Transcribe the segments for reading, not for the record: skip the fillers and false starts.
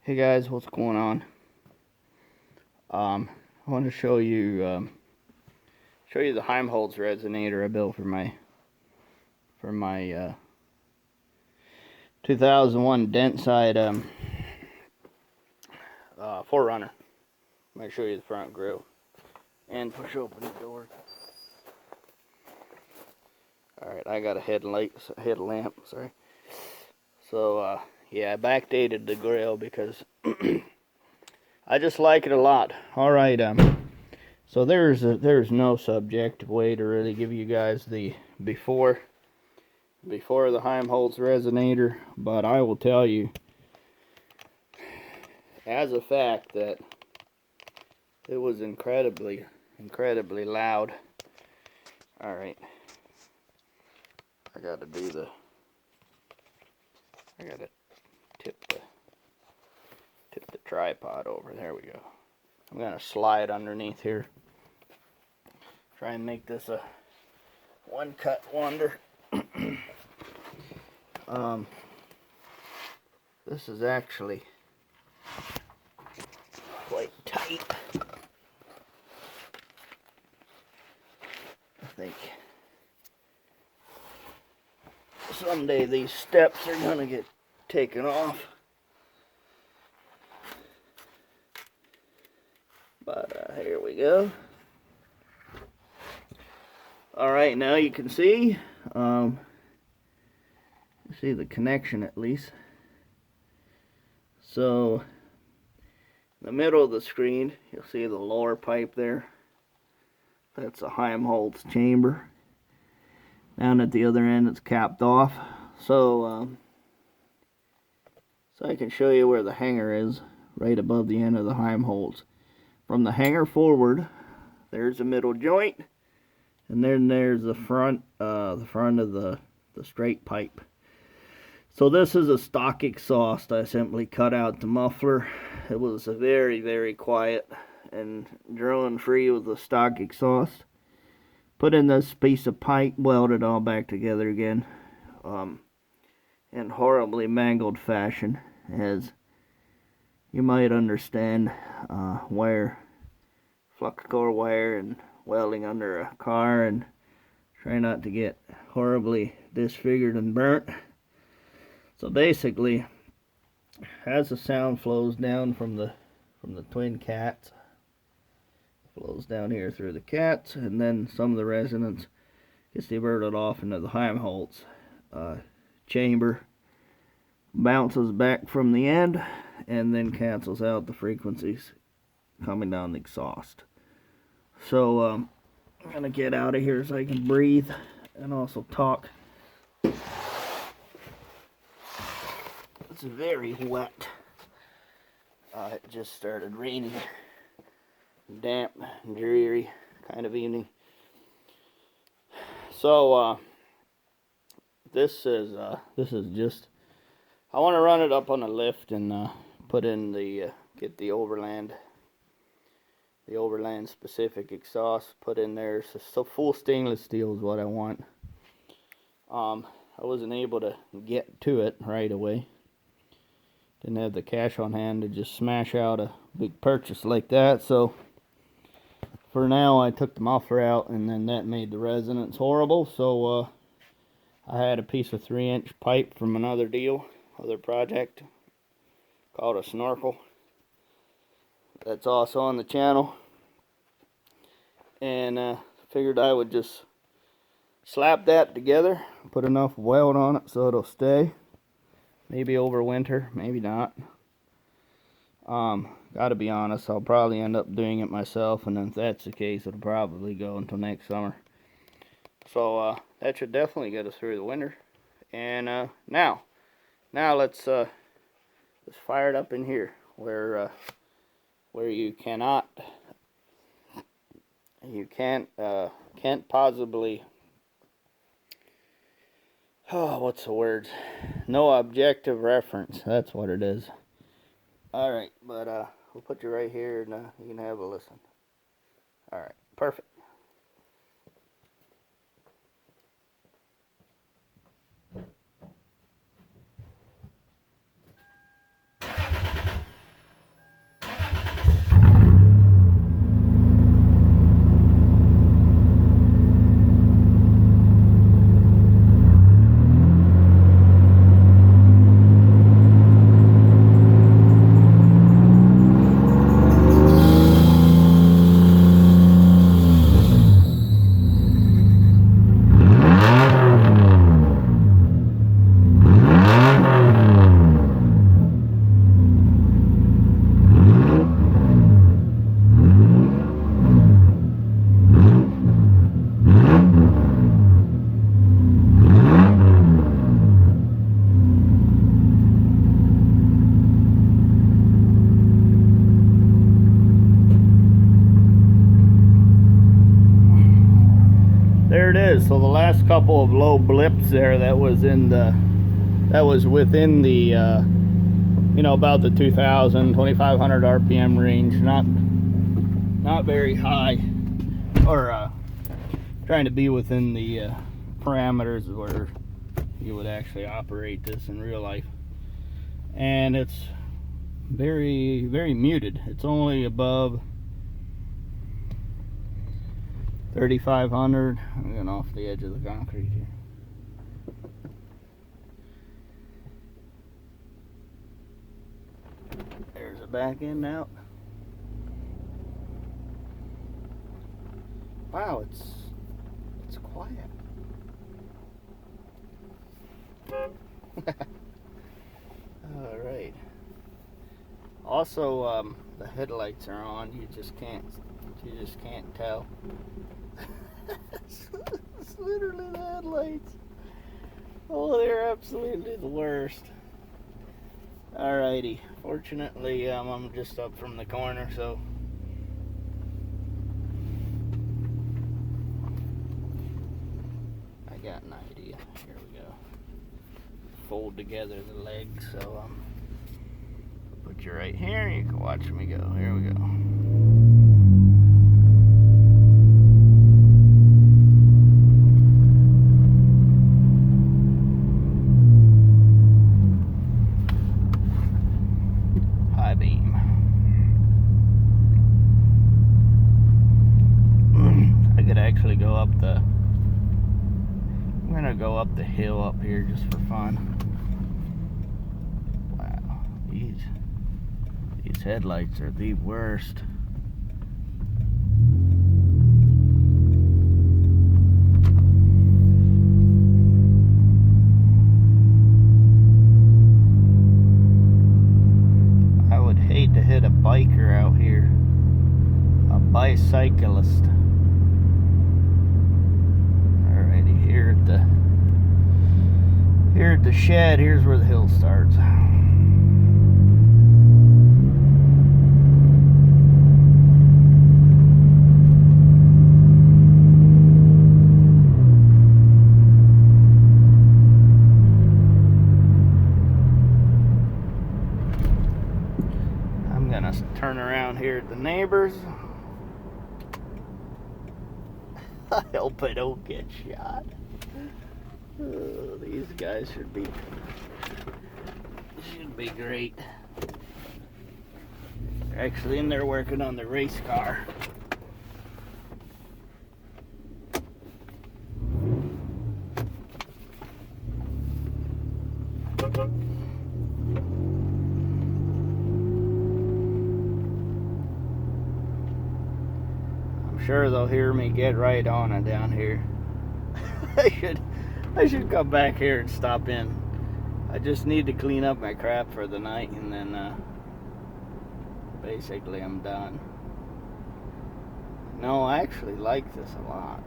Hey guys, what's going on? I want to show you the Heimholtz resonator I built for my 2001 dent side 4runner. I'm gonna show you the front grill and push open the door. All right, I got a headlamp. Sorry. So yeah, I backdated the grill because I just like it a lot. All right, so there's no subjective way to really give you guys the before the Heimholtz resonator, but I will tell you as a fact that it was incredibly loud. All right, I gotta tip the tripod over. There we go. I'm gonna slide underneath here. Try and make this a one-cut wonder. This is actually quite tight. I think someday these steps are gonna get taken off. But here we go. All right, now you can see the connection at least. So in the middle of the screen, you'll see the lower pipe there. That's a Heimholtz chamber. Down at the other end, it's capped off. So I can show you where the hanger is, right above the end of the Heimholtz. From the hanger forward, there's the middle joint, and then there's the front of the straight pipe. So this is a stock exhaust. I simply cut out the muffler. It was a very quiet and drone free with the stock exhaust. Put in this piece of pipe, welded all back together again, in horribly mangled fashion, as you might understand, wire, flux core wire, and welding under a car, and try not to get horribly disfigured and burnt. So basically, as the sound flows down from the twin cats, flows down here through the cats, and then some of the resonance gets diverted off into the Heimholtz chamber, bounces back from the end, and then cancels out the frequencies coming down the exhaust. So I'm gonna get out of here so I can breathe and also talk. It's very wet. It just started raining. Damp, dreary kind of evening. So this is just, I want to run it up on a lift and put in get the overland specific exhaust put in there. So full stainless steel is what I want. I wasn't able to get to it right away. Didn't have the cash on hand to just smash out a big purchase like that. So for now, I took the muffler out, and then that made the resonance horrible. So I had a piece of 3-inch pipe from another project called a snorkel. That's also on the channel. And figured I would just slap that together, put enough weld on it so it'll stay. Maybe over winter, maybe not. Gotta be honest, I'll probably end up doing it myself, and if that's the case, it'll probably go until next summer. So that should definitely get us through the winter. And now let's fire it up in here, where you can't possibly, what's the word? No objective reference. That's what it is. All right, but we'll put you right here, and you can have a listen. All right, perfect. is. So the last couple of low blips there, that was within the you know, about the 2,500 RPM range. Not very high, or trying to be within the parameters where you would actually operate this in real life. And it's very, very muted. It's only above 3,500. I'm going off the edge of the concrete here. There's a back end out. Wow, it's quiet. All right. Also, the headlights are on. You just can't tell. It's literally the headlights. Oh, they're absolutely the worst. Alrighty. Fortunately, I'm just up from the corner, so I got an idea. Here we go. Fold together the legs, so put you right here. You can watch me go. Here we go. High beam. I could actually go up the. I'm gonna go up the hill up here just for fun. Wow, these headlights are the worst. I would hate to hit a biker out here, a bicyclist. Alrighty, here at the shed, here's where the hill starts. I'm gonna turn around here at the neighbors. I hope I don't get shot. Oh, these guys should be great. They're actually in there working on the race car. I'm sure they'll hear me get right on it down here. I should come back here and stop in. I just need to clean up my crap for the night, and then basically I'm done. No, I actually like this a lot.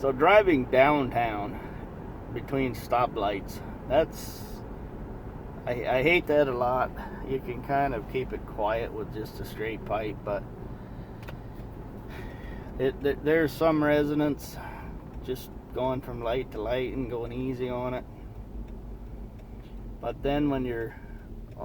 So driving downtown between stoplights, I hate that a lot. You can kind of keep it quiet with just a straight pipe, but there's some resonance just going from light to light and going easy on it. But then when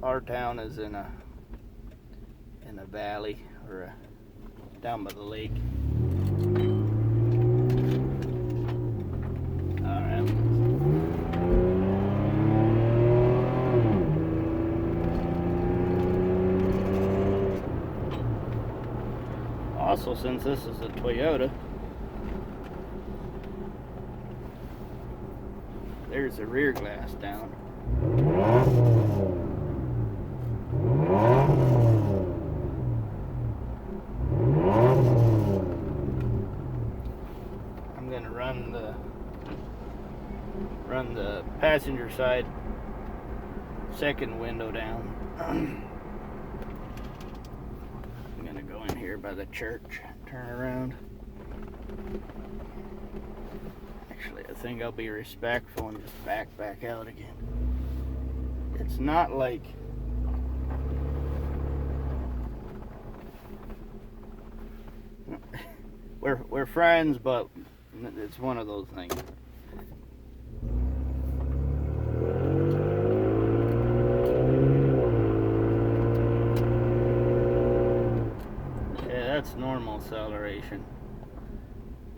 our town is in a valley or down by the lake. Also, since this is a Toyota, there's the rear glass down. I'm gonna run the passenger side second window down. Go in here by the church, turn around. Actually, I think I'll be respectful and just back out again. It's not like we're friends, but it's one of those things. Yeah, that's normal acceleration.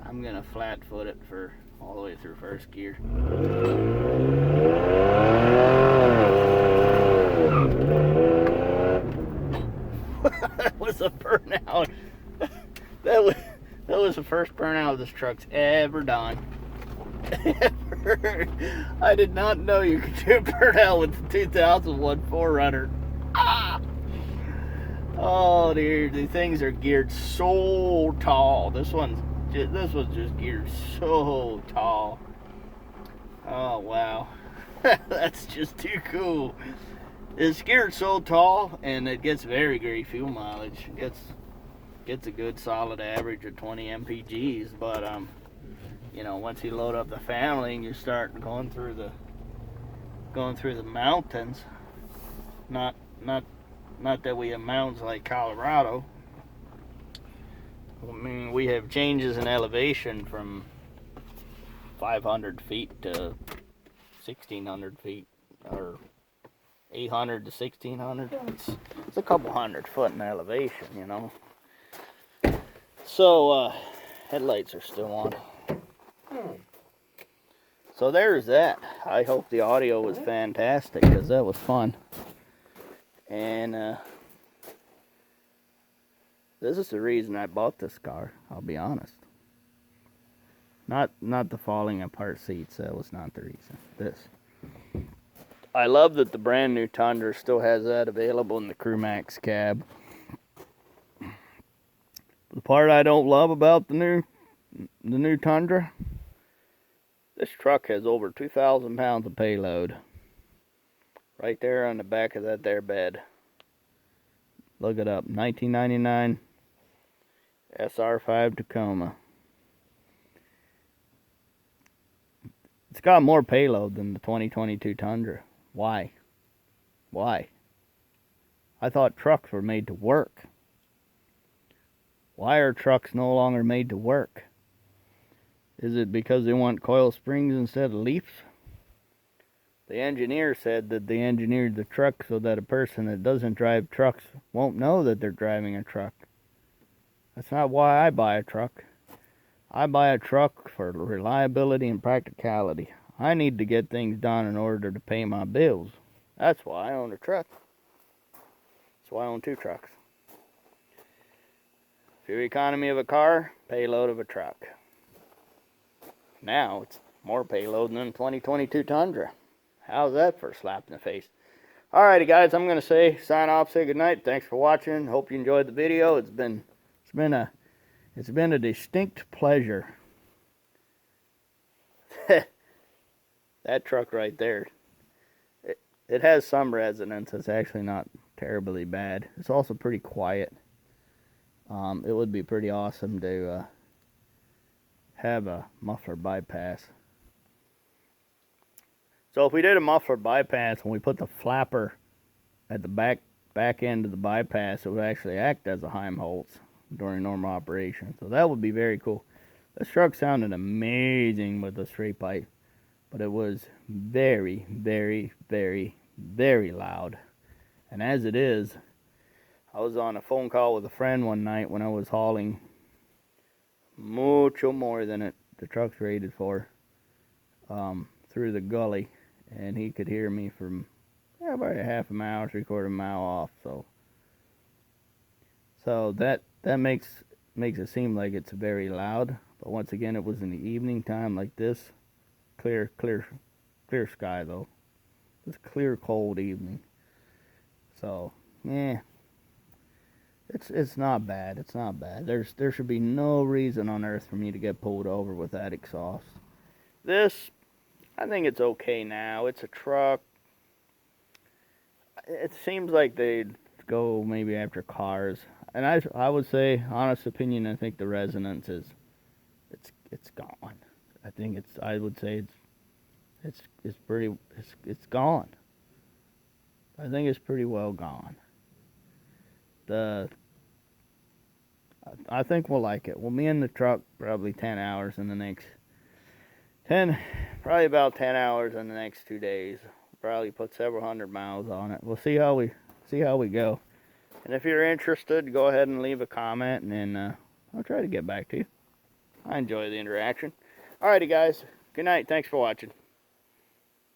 I'm gonna flat foot it for all the way through first gear. That was a burnout. That was the first burnout this truck's ever done. Ever. I did not know you could do a burnout with the 2001 4runner. Ah! Oh dear, the things are geared so tall. This one's just geared so tall. Oh wow, that's just too cool. It's geared so tall, and it gets very great fuel mileage. It gets a good solid average of 20 mpgs. But you know, once you load up the family and you start going through the mountains, not that we have mountains like Colorado. I mean, we have changes in elevation from 500 feet to 1,600 feet, or 800 to 1,600. It's a couple 100 foot in elevation, you know. So, headlights are still on. So there's that. I hope the audio was fantastic, because that was fun. And this is the reason I bought this car, I'll be honest. Not the falling apart seats, that was not the reason. This. I love that the brand new Tundra still has that available in the Crew Max cab. The part I don't love about the new Tundra, this truck has over 2,000 pounds of payload. Right there on the back of that there bed. Look it up, 1999 SR5 Tacoma. It's got more payload than the 2022 Tundra. Why? Why? I thought trucks were made to work. Why are trucks no longer made to work? Is it because they want coil springs instead of leafs? The engineer said that they engineered the truck so that a person that doesn't drive trucks won't know that they're driving a truck. That's not why I buy a truck. I buy a truck for reliability and practicality. I need to get things done in order to pay my bills. That's why I own a truck. That's why I own 2 trucks. Fuel economy of a car, payload of a truck. Now it's more payload than 2022 Tundra. How's that for a slap in the face? Alrighty guys, I'm going to sign off, say goodnight. Thanks for watching. Hope you enjoyed the video. It's been a distinct pleasure. That truck right there, it has some resonance. It's actually not terribly bad. It's also pretty quiet. It would be pretty awesome to have a muffler bypass. So if we did a muffler bypass and we put the flapper at the back end of the bypass, it would actually act as a Heimholtz during normal operation. So that would be very cool. This truck sounded amazing with the straight pipe, but it was very, very, very, very loud. And as it is, I was on a phone call with a friend one night when I was hauling mucho more than the truck's rated for through the gully, and he could hear me from about a half a mile, 3/4 mile off. So that makes it seem like it's very loud. But once again, it was in the evening time like this. Clear sky though. It's clear, cold evening. So yeah, it's not bad. It's not bad. There should be no reason on earth for me to get pulled over with that exhaust. This, I think it's okay now. It's a truck. It seems like they'd go maybe after cars. And I would say, honest opinion, I think the resonance is it's gone. I would say it's gone. I think it's pretty well gone. I think we'll like it. We'll be in the truck probably 10 hours in the next 10, probably about 10 hours in the next 2 days. Probably put several hundred miles on it. We'll see how we go. And if you're interested, go ahead and leave a comment, and then I'll try to get back to you. I enjoy the interaction. Alrighty, guys. Good night. Thanks for watching.